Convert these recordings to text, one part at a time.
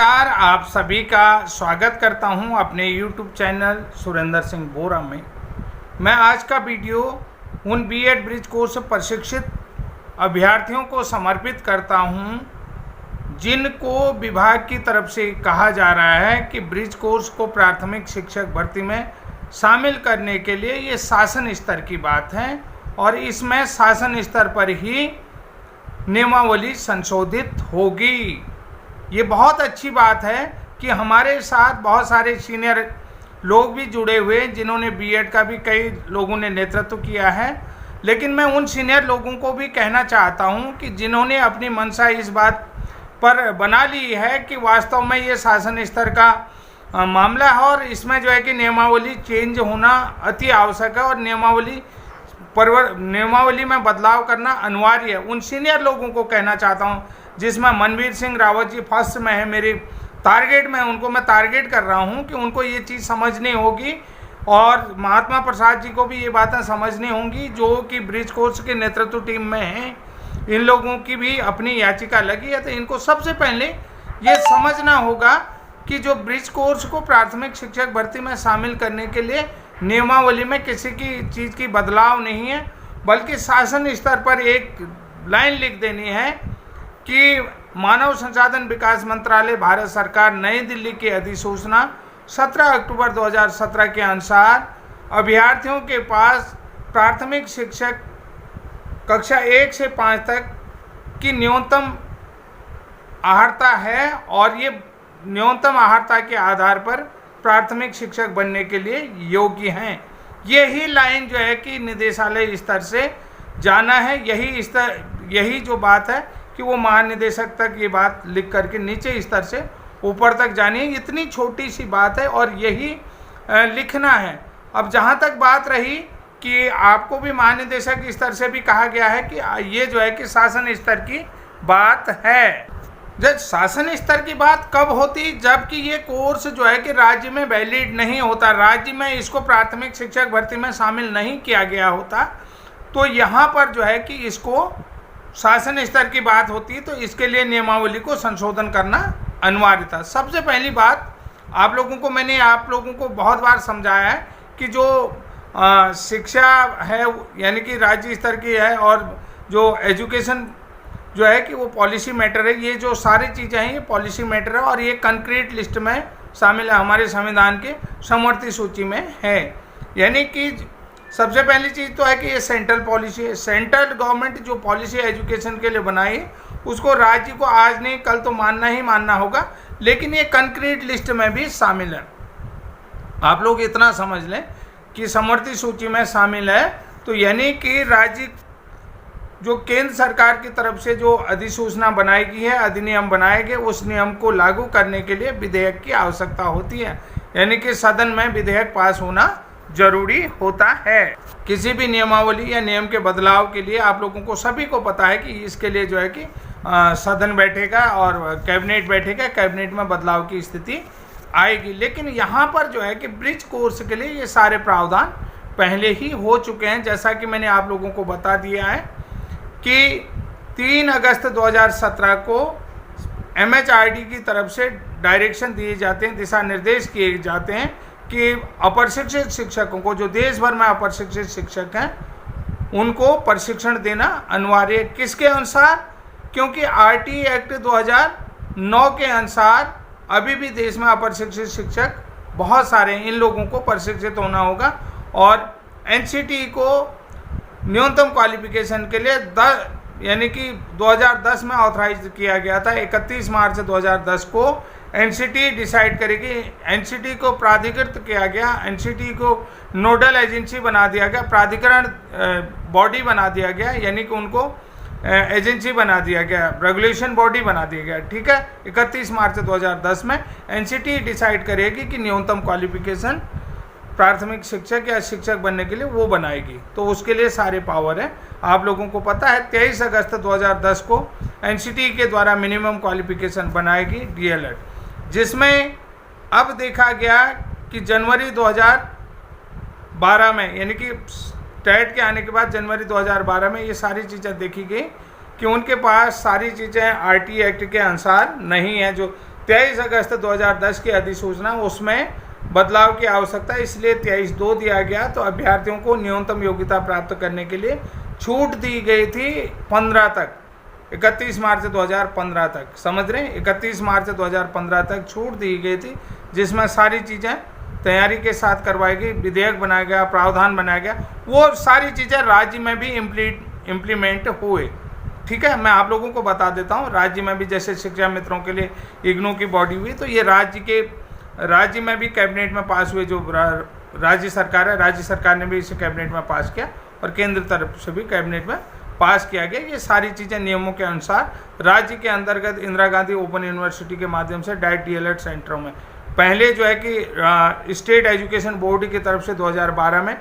नमस्कार, आप सभी का स्वागत करता हूं अपने YouTube चैनल सुरेंद्र सिंह बोरा में। मैं आज का वीडियो उन बीएड ब्रिज कोर्स प्रशिक्षित अभ्यर्थियों को समर्पित करता हूं जिनको विभाग की तरफ से कहा जा रहा है कि ब्रिज कोर्स को प्राथमिक शिक्षक भर्ती में शामिल करने के लिए ये शासन स्तर की बात है और इसमें शासन स्तर पर ही नियमावली संशोधित होगी। ये बहुत अच्छी बात है कि हमारे साथ बहुत सारे सीनियर लोग भी जुड़े हुए हैं जिन्होंने बीएड का भी कई लोगों ने नेतृत्व किया है। लेकिन मैं उन सीनियर लोगों को भी कहना चाहता हूं कि जिन्होंने अपनी मंशा इस बात पर बना ली है कि वास्तव में ये शासन स्तर का मामला है और इसमें जो है कि नियमावली चेंज होना अति आवश्यक है और नियमावली में बदलाव करना अनिवार्य है। उन सीनियर लोगों को कहना चाहता हूं जिसमें मनवीर सिंह रावत जी फर्स्ट में है, मेरे टारगेट में उनको मैं टारगेट कर रहा हूं कि उनको ये चीज़ समझनी होगी और महात्मा प्रसाद जी को भी ये बातें समझनी होंगी जो कि ब्रिज कोर्स के नेतृत्व टीम में हैं। इन लोगों की भी अपनी याचिका लगी है, तो इनको सबसे पहले ये समझना होगा कि जो ब्रिज कोर्स को प्राथमिक शिक्षक भर्ती में शामिल करने के लिए नियमावली में किसी की चीज़ की बदलाव नहीं है, बल्कि शासन स्तर पर एक लाइन लिख देनी है कि मानव संसाधन विकास मंत्रालय भारत सरकार नई दिल्ली की अधिसूचना 17 अक्टूबर 2017 के अनुसार अभ्यर्थियों के पास प्राथमिक शिक्षक कक्षा 1 से 5 तक की न्यूनतम अर्हता है और ये न्यूनतम अर्हता के आधार पर प्राथमिक शिक्षक बनने के लिए योग्य हैं। यही लाइन जो है कि निदेशालय स्तर से जाना है, यही जो बात है कि वो महानिदेशक तक ये बात लिख करके नीचे स्तर से ऊपर तक जानी है। इतनी छोटी सी बात है और यही लिखना है। अब जहाँ तक बात रही कि आपको भी महानिदेशक स्तर से भी कहा गया है कि ये जो है कि शासन स्तर की बात है। जब शासन स्तर की बात कब होती, जबकि ये कोर्स जो है कि राज्य में वैलिड नहीं होता, राज्य में इसको प्राथमिक शिक्षक भर्ती में शामिल नहीं किया गया होता, तो यहाँ पर जो है कि इसको शासन स्तर की बात होती है, तो इसके लिए नियमावली को संशोधन करना अनिवार्य था। सबसे पहली बात मैंने आप लोगों को बहुत बार समझाया है कि जो शिक्षा है यानी कि राज्य स्तर की है और जो एजुकेशन जो है कि वो पॉलिसी मैटर है। ये जो सारी चीज़ें हैं ये पॉलिसी मैटर है और ये कंक्रीट लिस्ट में शामिल है, हमारे संविधान के समवर्ती सूची में है। यानी कि सबसे पहली चीज़ तो है कि ये सेंट्रल पॉलिसी है। सेंट्रल गवर्नमेंट जो पॉलिसी एजुकेशन के लिए बनाई है उसको राज्य को आज नहीं कल तो मानना ही मानना होगा, लेकिन ये कंक्रीट लिस्ट में भी शामिल है। आप लोग इतना समझ लें कि समवर्ती सूची में शामिल है, तो यानी कि राज्य जो केंद्र सरकार की तरफ से जो अधिसूचना बनाई गई है, अधिनियम बनाए गए, उस नियम को लागू करने के लिए विधेयक की आवश्यकता होती है। यानी कि सदन में विधेयक पास होना जरूरी होता है। किसी भी नियमावली या नियम के बदलाव के लिए आप लोगों को सभी को पता है कि इसके लिए जो है कि सदन बैठेगा और कैबिनेट बैठेगा, कैबिनेट में बदलाव की स्थिति आएगी। लेकिन यहाँ पर जो है कि ब्रिज कोर्स के लिए ये सारे प्रावधान पहले ही हो चुके हैं। जैसा कि मैंने आप लोगों को बता दिया है कि 3 अगस्त 2017 को MHRD की तरफ से डायरेक्शन दिए जाते हैं, दिशा निर्देश किए जाते हैं कि अप्रशिक्षित शिक्षकों को, जो देश भर में अप्रशिक्षित शिक्षक हैं, उनको प्रशिक्षण देना अनिवार्य है। किसके अनुसार? क्योंकि RT एक्ट 2009 के अनुसार अभी भी देश में अप्रशिक्षित शिक्षक बहुत सारे हैं, इन लोगों को प्रशिक्षित होना होगा। और NCT को न्यूनतम क्वालिफिकेशन के लिए यानी कि 2010 में ऑथराइज किया गया था। 31 मार्च 2010 को NCT डिसाइड करेगी। NCT को प्राधिकृत किया गया, NCT को नोडल एजेंसी बना दिया गया, प्राधिकरण बॉडी बना दिया गया, यानी कि उनको एजेंसी बना दिया गया, रेगुलेशन बॉडी बना दिया गया। ठीक है, 31 मार्च 2010 में NCT डिसाइड करेगी कि न्यूनतम क्वालिफिकेशन प्राथमिक शिक्षक या शिक्षक बनने के लिए वो बनाएगी, तो उसके लिए सारे पावर है। आप लोगों को पता है 23 अगस्त 2010 को NCT के द्वारा मिनिमम क्वालिफिकेशन बनाएगी DLED, जिसमें अब देखा गया कि जनवरी 2012 में, यानी कि टेट के आने के बाद जनवरी 2012 में ये सारी चीज़ें देखी गई कि उनके पास सारी चीज़ें RT एक्ट के अनुसार नहीं है। जो 23 अगस्त 2010 की अधिसूचना, उसमें बदलाव की आवश्यकता, इसलिए 23(2) दिया गया। तो अभ्यर्थियों को न्यूनतम योग्यता प्राप्त करने के लिए छूट दी गई थी 15 तक, 31 मार्च 2015 तक, समझ रहे हैं, 31 मार्च 2015 तक छूट दी गई थी, जिसमें सारी चीज़ें तैयारी के साथ करवाई गई, विधेयक बनाया गया, प्रावधान बनाया गया, वो सारी चीज़ें राज्य में भी इम्प्लीमेंट हुए। ठीक है, मैं आप लोगों को बता देता हूँ, राज्य में भी जैसे शिक्षा मित्रों के लिए इग्नू की बॉडी हुई, तो ये राज्य में भी कैबिनेट में पास हुए। जो राज्य सरकार है, राज्य सरकार ने भी इसे कैबिनेट में पास किया और केंद्र तरफ से भी कैबिनेट में पास किया गया। ये सारी चीज़ें नियमों के अनुसार राज्य के अंतर्गत इंदिरा गांधी ओपन यूनिवर्सिटी के माध्यम से डायरेक्ट डीएलएड सेंटरों में, पहले जो है कि स्टेट एजुकेशन बोर्ड की तरफ से 2012 में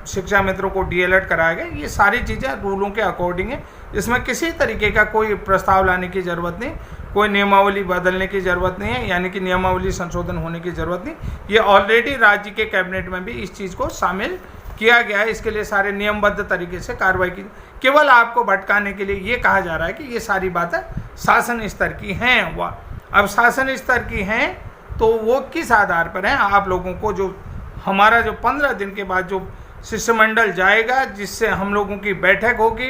शिक्षा मित्रों को डीएलएड कराया गया। ये सारी चीज़ें रूलों के अकॉर्डिंग है, इसमें किसी तरीके का कोई प्रस्ताव लाने की ज़रूरत नहीं, कोई नियमावली बदलने की ज़रूरत नहीं है, यानी कि नियमावली संशोधन होने की ज़रूरत नहीं। ये ऑलरेडी राज्य के कैबिनेट में भी इस चीज़ को शामिल किया गया है। इसके लिए सारे नियमबद्ध तरीके से कार्रवाई की, केवल आपको भटकाने के लिए ये कहा जा रहा है कि ये सारी बातें शासन स्तर की हैं। वह अब शासन स्तर की हैं तो वो किस आधार पर हैं? आप लोगों को जो हमारा जो 15 दिन के बाद जो शिष्टमंडल जाएगा, जिससे हम लोगों की बैठक होगी,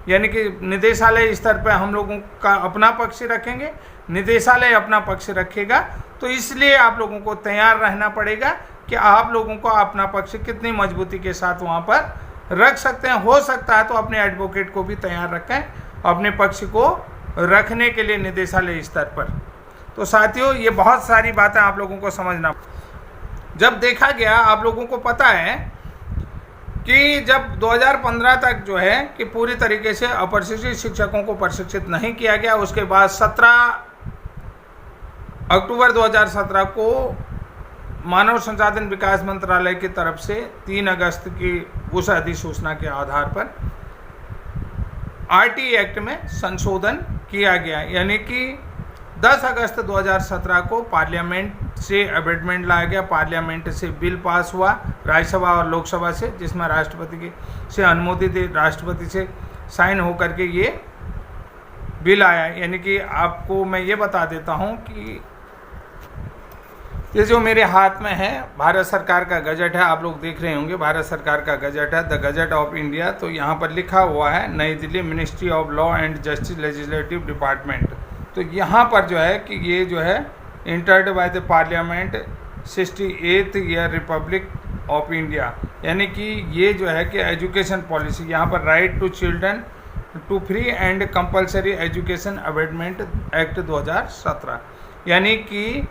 यानी कि निदेशालय स्तर पर हम लोगों का अपना पक्ष रखेंगे, निदेशालय अपना पक्ष रखेगा, तो इसलिए आप लोगों को तैयार रहना पड़ेगा कि आप लोगों को अपना पक्ष कितनी मजबूती के साथ वहाँ पर रख सकते हैं। हो सकता है तो अपने एडवोकेट को भी तैयार रखें अपने पक्ष को रखने के लिए निदेशालय स्तर पर। तो साथियों, ये बहुत सारी बातें आप लोगों को समझना। जब देखा गया, आप लोगों को पता है कि जब 2015 तक जो है कि पूरी तरीके से अप्रशिक्षित शिक्षकों को प्रशिक्षित नहीं किया गया, उसके बाद 17 अक्टूबर 2017 को मानव संसाधन विकास मंत्रालय की तरफ से 3 अगस्त की उस अधिसूचना के आधार पर आरटी एक्ट में संशोधन किया गया, यानी कि 10 अगस्त 2017 को पार्लियामेंट से अमेंडमेंट लाया गया, पार्लियामेंट से बिल पास हुआ, राज्यसभा और लोकसभा से, जिसमें राष्ट्रपति की से अनुमोदित, राष्ट्रपति से साइन होकर के ये बिल आया। यानी कि आपको मैं ये बता देता हूँ कि ये जो मेरे हाथ में है भारत सरकार का गजट है, आप लोग देख रहे होंगे, भारत सरकार का गजट है, द गजट ऑफ इंडिया। तो यहाँ पर लिखा हुआ है नई Delhi ministry of law and justice legislative department. तो यहाँ पर जो है कि ये जो है entered by the parliament 68th year Republic of India, यानी कि ये जो है कि एजुकेशन पॉलिसी, यहाँ पर right to children to free and compulsory education amendment act 2017, यानी कि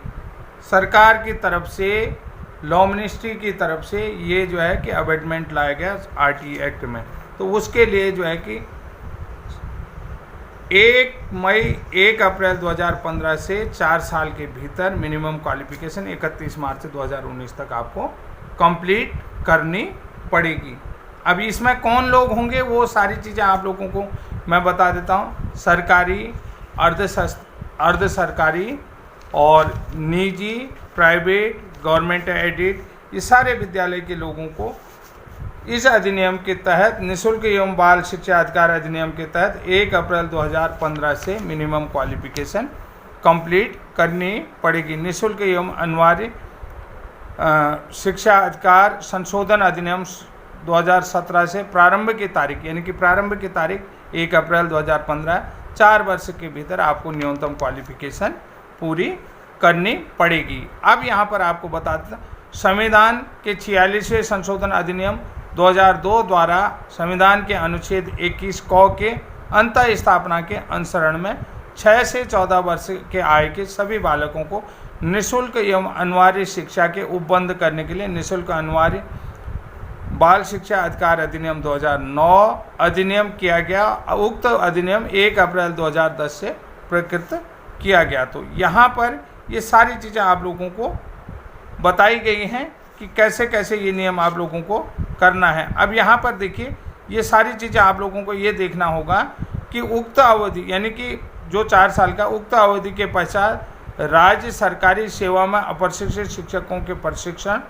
सरकार की तरफ से, लॉ मिनिस्ट्री की तरफ से ये जो है कि अमेंडमेंट लाया गया आरटी एक्ट में। तो उसके लिए जो है कि 1 अप्रैल 2015 से 4 साल के भीतर मिनिमम क्वालिफिकेशन 31 मार्च 2019 तक आपको कंप्लीट करनी पड़ेगी। अब इसमें कौन लोग होंगे वो सारी चीज़ें आप लोगों को मैं बता देता हूँ। सरकारी, अर्ध सरकारी और निजी, प्राइवेट, गवर्नमेंट एडेड, ये सारे विद्यालय के लोगों को इस अधिनियम के तहत, निःशुल्क एवं बाल शिक्षा अधिकार अधिनियम के तहत 1 अप्रैल 2015 से मिनिमम क्वालिफिकेशन कंप्लीट करनी पड़ेगी। निःशुल्क एवं अनिवार्य शिक्षा अधिकार संशोधन अधिनियम 2017 से प्रारंभ की तारीख, यानी कि प्रारंभ की तारीख 1 अप्रैल 2015, 4 वर्ष के भीतर आपको न्यूनतम क्वालिफिकेशन पूरी करनी पड़ेगी। अब यहाँ पर आपको बता देता, संविधान के 46वें संशोधन अधिनियम 2002 द्वारा संविधान के अनुच्छेद 21 क के अंत स्थापना के अनुसरण में 6 से 14 वर्ष के आयु के सभी बालकों को निःशुल्क एवं अनिवार्य शिक्षा के उपबंध करने के लिए निःशुल्क अनिवार्य बाल शिक्षा अधिकार अधिनियम 2009 अधिनियम किया गया। उक्त अधिनियम 1 अप्रैल 2010 से प्रकृत किया गया। तो यहाँ पर ये सारी चीज़ें आप लोगों को बताई गई हैं कि कैसे कैसे ये नियम आप लोगों को करना है। अब यहाँ पर देखिए, ये सारी चीज़ें आप लोगों को ये देखना होगा कि उक्त अवधि, यानी कि जो 4 साल का, उक्त अवधि के पश्चात राज्य सरकारी सेवा में अप्रशिक्षित शिक्षकों के प्रशिक्षण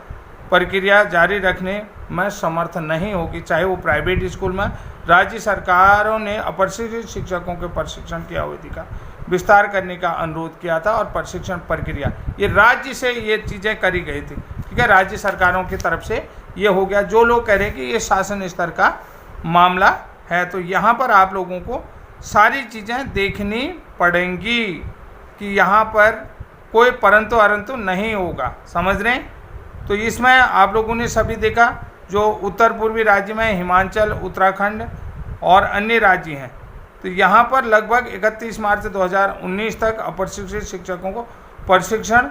प्रक्रिया जारी रखने में समर्थ नहीं होगी। चाहे वो प्राइवेट स्कूल में, राज्य सरकारों ने अप्रशिक्षित शिक्षकों के प्रशिक्षण की अवधि का विस्तार करने का अनुरोध किया था और प्रशिक्षण प्रक्रिया ये राज्य से ये चीज़ें करी गई थी। ठीक है, राज्य सरकारों की तरफ से ये हो गया। जो लोग कह रहे हैं कि ये शासन स्तर का मामला है, तो यहाँ पर आप लोगों को सारी चीज़ें देखनी पड़ेंगी कि यहाँ पर कोई परंतु अरंतु नहीं होगा। समझ रहे हैं? तो इसमें आप लोगों ने सभी देखा, जो उत्तर पूर्वी राज्य में हिमाचल, उत्तराखंड और अन्य राज्य हैं, तो यहाँ पर लगभग 31 मार्च 2019 तक अप्रशिक्षित शिक्षकों को प्रशिक्षण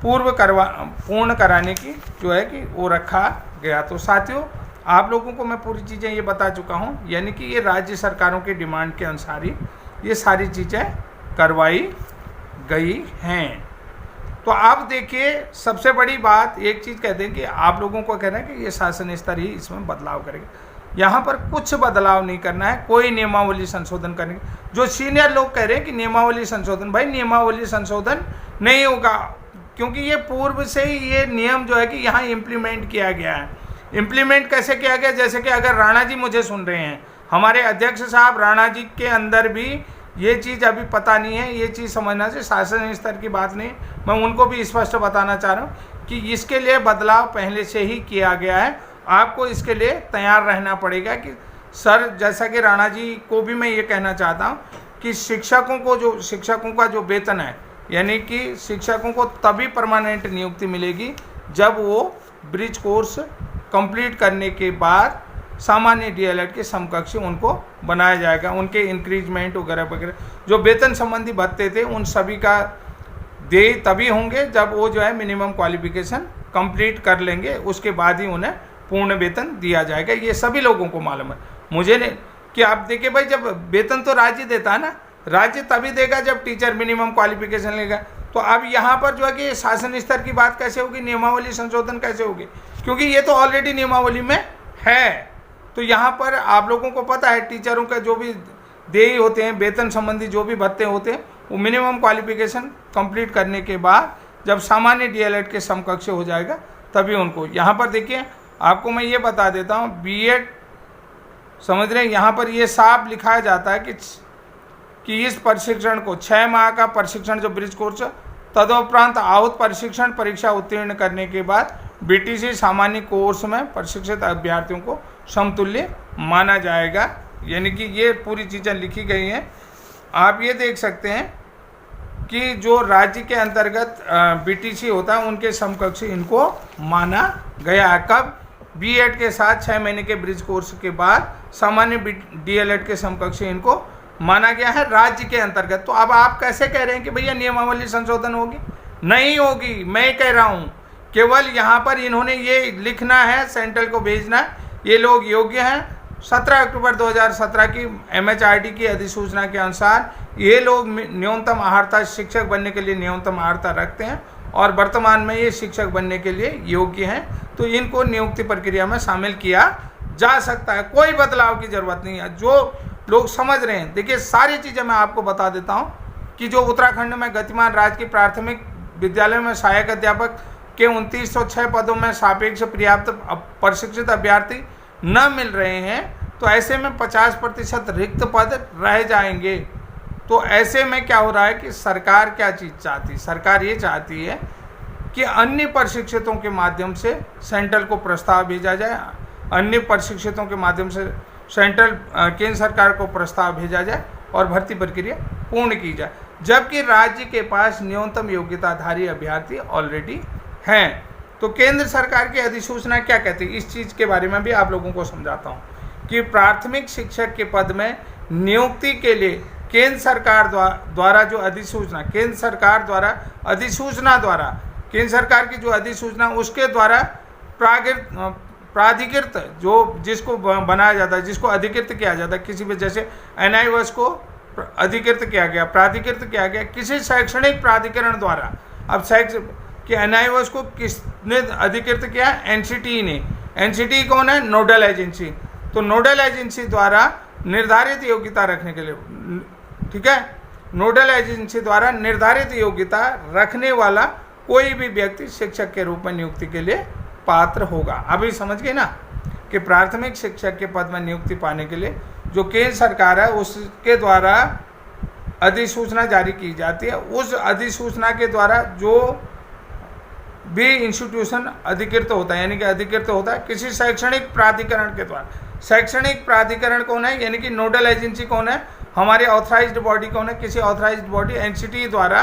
पूर्ण कराने की जो है कि वो रखा गया। तो साथियों, आप लोगों को मैं पूरी चीज़ें ये बता चुका हूँ, यानी कि ये राज्य सरकारों की डिमांड के अनुसार ही ये सारी चीज़ें करवाई गई हैं। तो आप देखिए, सबसे बड़ी बात एक चीज़ कहते हैं कि आप लोगों को कहना है कि ये शासन स्तर ही इसमें बदलाव करेगा। यहाँ पर कुछ बदलाव नहीं करना है, कोई नियमावली संशोधन करने की। जो सीनियर लोग कह रहे हैं कि नियमावली संशोधन, भाई नियमावली संशोधन नहीं होगा, क्योंकि ये पूर्व से ही ये नियम जो है कि यहाँ इम्प्लीमेंट किया गया है। इम्प्लीमेंट कैसे किया गया? जैसे कि अगर राणा जी मुझे सुन रहे हैं, हमारे अध्यक्ष साहब राणा जी के अंदर भी ये चीज़ अभी पता नहीं है, ये चीज़ समझना चाहिए, शासन स्तर की बात नहीं। मैं उनको भी स्पष्ट बताना चाह रहा हूँ कि इसके लिए बदलाव पहले से ही किया गया है। आपको इसके लिए तैयार रहना पड़ेगा कि सर, जैसा कि राणा जी को भी मैं ये कहना चाहता हूँ कि शिक्षकों का जो वेतन है, यानी कि शिक्षकों को तभी परमानेंट नियुक्ति मिलेगी जब वो ब्रिज कोर्स कंप्लीट करने के बाद सामान्य डीएलएड के समकक्ष उनको बनाया जाएगा। उनके इंक्रीजमेंट वगैरह वगैरह जो वेतन संबंधी भत्ते थे, उन सभी का देय तभी होंगे जब वो जो है मिनिमम क्वालिफिकेशन कंप्लीट कर लेंगे, उसके बाद ही उन्हें पूर्ण वेतन दिया जाएगा। ये सभी लोगों को मालूम है, मुझे नहीं कि आप देखिए भाई, जब वेतन तो राज्य देता है ना, राज्य तभी देगा जब टीचर मिनिमम क्वालिफिकेशन लेगा। तो अब यहाँ पर जो है कि शासन स्तर की बात कैसे होगी, नियमावली संशोधन कैसे होगी, क्योंकि ये तो ऑलरेडी नियमावली में है। तो यहाँ पर आप लोगों को पता है टीचरों का जो भी देय होते हैं, वेतन संबंधी जो भी भत्ते होते हैं, वो मिनिमम क्वालिफिकेशन कंप्लीट करने के बाद जब सामान्य डीएलएड के समकक्ष हो जाएगा तभी उनको। यहाँ पर देखिए, आपको मैं ये बता देता हूँ, बीएड समझ रहे हैं, यहाँ पर ये साफ लिखाया जाता है कि इस प्रशिक्षण को 6 माह का प्रशिक्षण जो ब्रिज कोर्स, तदोपरांत आहूत प्रशिक्षण परीक्षा उत्तीर्ण करने के बाद बीटीसी सामान्य कोर्स में प्रशिक्षित अभ्यर्थियों को समतुल्य माना जाएगा। यानी कि ये पूरी चीज़ें लिखी गई हैं। आप ये देख सकते हैं कि जो राज्य के अंतर्गत बीटीसी होता है, उनके समकक्ष इनको माना गया है। कब? बीएड के साथ 6 महीने के ब्रिज कोर्स के बाद सामान्य डीएलएड के समकक्ष इनको माना गया है राज्य के अंतर्गत। तो अब आप कैसे कह रहे हैं कि भैया नियमावली संशोधन होगी? नहीं होगी। मैं कह रहा हूँ, केवल यहाँ पर इन्होंने ये लिखना है, सेंट्रल को भेजना है, ये लोग योग्य हैं। 17 अक्टूबर 2017 की एमएचआरडी की अधिसूचना के अनुसार ये लोग न्यूनतम अर्हता, शिक्षक बनने के लिए न्यूनतम अर्हता रखते हैं और वर्तमान में ये शिक्षक बनने के लिए योग्य हैं। तो इनको नियुक्ति प्रक्रिया में शामिल किया जा सकता है, कोई बदलाव की जरूरत नहीं है। जो लोग समझ रहे हैं, देखिए सारी चीज़ें मैं आपको बता देता हूँ कि जो उत्तराखंड में गतिमान राजकीय प्राथमिक विद्यालय में सहायक अध्यापक के 2906 पदों में सापेक्ष पर्याप्त प्रशिक्षित अभ्यर्थी न मिल रहे हैं, तो ऐसे में 50% रिक्त पद रह जाएंगे। तो ऐसे में क्या हो रहा है कि सरकार क्या चीज़ चाहती है? सरकार ये चाहती है कि अन्य प्रशिक्षितों के माध्यम से सेंट्रल को प्रस्ताव भेजा जाए, अन्य प्रशिक्षितों के माध्यम से सेंट्रल केंद्र सरकार को प्रस्ताव भेजा जाए और भर्ती प्रक्रिया पूर्ण की जाए, जबकि राज्य के पास न्यूनतम योग्यताधारी अभ्यर्थी ऑलरेडी हैं। तो केंद्र सरकार की अधिसूचना क्या कहती है, इस चीज़ के बारे में भी आप लोगों को समझाता हूँ कि प्राथमिक शिक्षक के पद में नियुक्ति के लिए केंद्र सरकार द्वारा जो अधिसूचना, केंद्र सरकार की जो अधिसूचना, उसके द्वारा प्राधिकृत जो जिसको बनाया जाता है, जिसको अधिकृत किया जाता है, किसी भी, जैसे एनआईओएस को अधिकृत किया गया, प्राधिकृत किया गया किसी शैक्षणिक प्राधिकरण द्वारा। अब कि एनआईओएस को किसने अधिकृत किया? एनसीटी ने। एनसीटी कौन है? Nodal agency. तो नोडल एजेंसी द्वारा निर्धारित योग्यता रखने के लिए, ठीक है, नोडल एजेंसी द्वारा निर्धारित योग्यता रखने वाला कोई भी व्यक्ति शिक्षक के रूप में नियुक्ति के लिए पात्र होगा। अभी समझ गए ना कि प्राथमिक शिक्षक के पद में नियुक्ति पाने के लिए जो केंद्र सरकार है उसके द्वारा अधिसूचना जारी की जाती है। उस अधिसूचना के द्वारा जो भी इंस्टीट्यूशन अधिकृत होता है, यानी कि अधिकृत होता है किसी शैक्षणिक प्राधिकरण के द्वारा। शैक्षणिक प्राधिकरण कौन है, यानी कि नोडल एजेंसी कौन है, हमारे ऑथराइज्ड बॉडी कौन है, किसी ऑथराइज्ड बॉडी एनसीटी द्वारा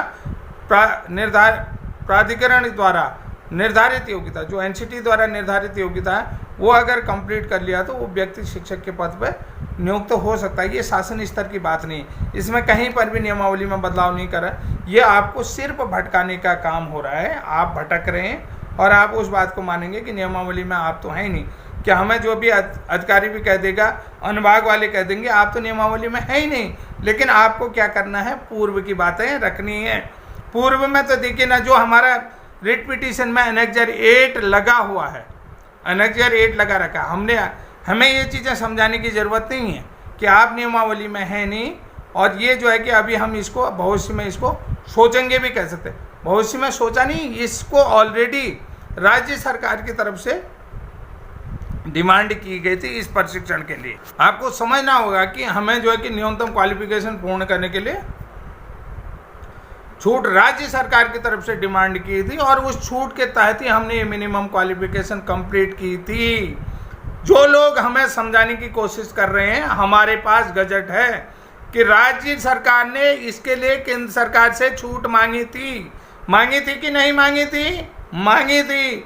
प्राधिकरण द्वारा निर्धारित योग्यता, जो एनसीटी द्वारा निर्धारित योग्यता है वो अगर कंप्लीट कर लिया तो वो व्यक्ति शिक्षक के पद पर नियुक्त हो सकता है। ये शासन स्तर की बात नहीं है, इसमें कहीं पर भी नियमावली में बदलाव नहीं करा। ये आपको सिर्फ भटकाने का काम हो रहा है, आप भटक रहे हैं और आप उस बात को मानेंगे कि नियमावली में आप तो हैं ही नहीं। क्या हमें जो भी अधिकारी भी कह देगा, अनुभाग वाले कह देंगे आप तो नियमावली में है ही नहीं, लेकिन आपको क्या करना है, पूर्व की बातें रखनी है। पूर्व में तो देखिए ना, जो हमारा रिट पिटीशन में एनेक्जर 8 लगा हुआ है, एनेक्जर 8 लगा रखा है। हमें ये चीज़ें समझाने की ज़रूरत नहीं है कि आप नियमावली में है नहीं, और ये जो है कि अभी हम इसको भविष्य में इसको सोचेंगे भी कह सकते हैं। भविष्य में सोचा नहीं, इसको ऑलरेडी राज्य सरकार की तरफ से डिमांड की गई थी इस प्रशिक्षण के लिए। आपको समझना होगा कि हमें जो है कि न्यूनतम क्वालिफिकेशन पूर्ण करने के लिए छूट राज्य सरकार की तरफ से डिमांड की थी, और उस छूट के तहत ही हमने ये मिनिमम क्वालिफिकेशन कंप्लीट की थी। जो लोग हमें समझाने की कोशिश कर रहे हैं, हमारे पास गजट है कि राज्य सरकार ने इसके लिए केंद्र सरकार से छूट मांगी थी कि नहीं मांगी थी? मांगी थी।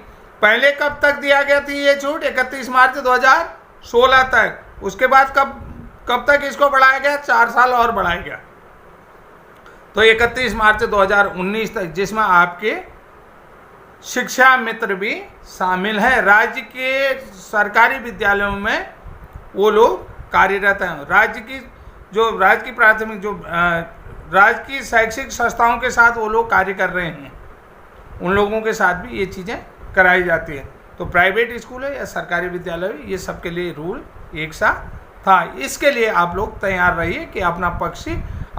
पहले कब तक दिया गया थी ये छूट? 31 मार्च 2016 तक। उसके बाद कब तक इसको बढ़ाया गया? 4 साल और बढ़ाया गया, तो 31 मार्च 2019 तक, जिसमें आपके शिक्षा मित्र भी शामिल है। राज्य के सरकारी विद्यालयों में वो लोग कार्यरत हैं। राज्य की प्राथमिक राज्य की शैक्षिक संस्थाओं के साथ वो लोग कार्य कर रहे हैं, उन लोगों के साथ भी ये चीज़ें कराई जाती है। तो प्राइवेट स्कूल है या सरकारी विद्यालय, ये सबके लिए रूल एक सा था। इसके लिए आप लोग तैयार रहिए कि अपना पक्ष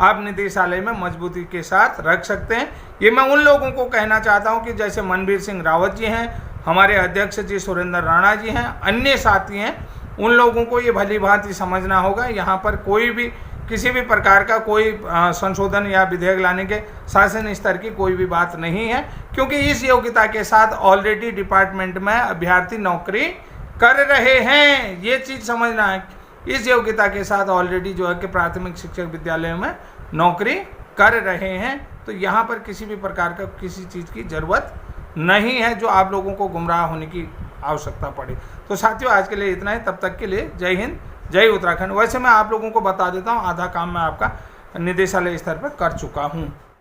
आप निदेशालय में मजबूती के साथ रख सकते हैं। ये मैं उन लोगों को कहना चाहता हूं कि जैसे मनवीर सिंह रावत जी हैं, हमारे अध्यक्ष जी सुरेंद्र राणा जी हैं, अन्य साथी हैं, उन लोगों को ये भली भांति समझना होगा। यहाँ पर कोई भी किसी भी प्रकार का कोई संशोधन या विधेयक लाने के शासन स्तर की कोई भी बात नहीं है, क्योंकि इस योग्यता के साथ ऑलरेडी डिपार्टमेंट में अभ्यर्थी नौकरी कर रहे हैं। ये चीज़ समझना है, इस योग्यता के साथ ऑलरेडी जो है कि प्राथमिक शिक्षक विद्यालयों में नौकरी कर रहे हैं। तो यहाँ पर किसी भी प्रकार का किसी चीज़ की ज़रूरत नहीं है जो आप लोगों को गुमराह होने की आवश्यकता पड़े। तो साथियों, आज के लिए इतना ही। तब तक के लिए जय हिंद, जय उत्तराखंड। वैसे मैं आप लोगों को बता देता हूँ, आधा काम मैं आपका निदेशालय स्तर पर कर चुका हूँ।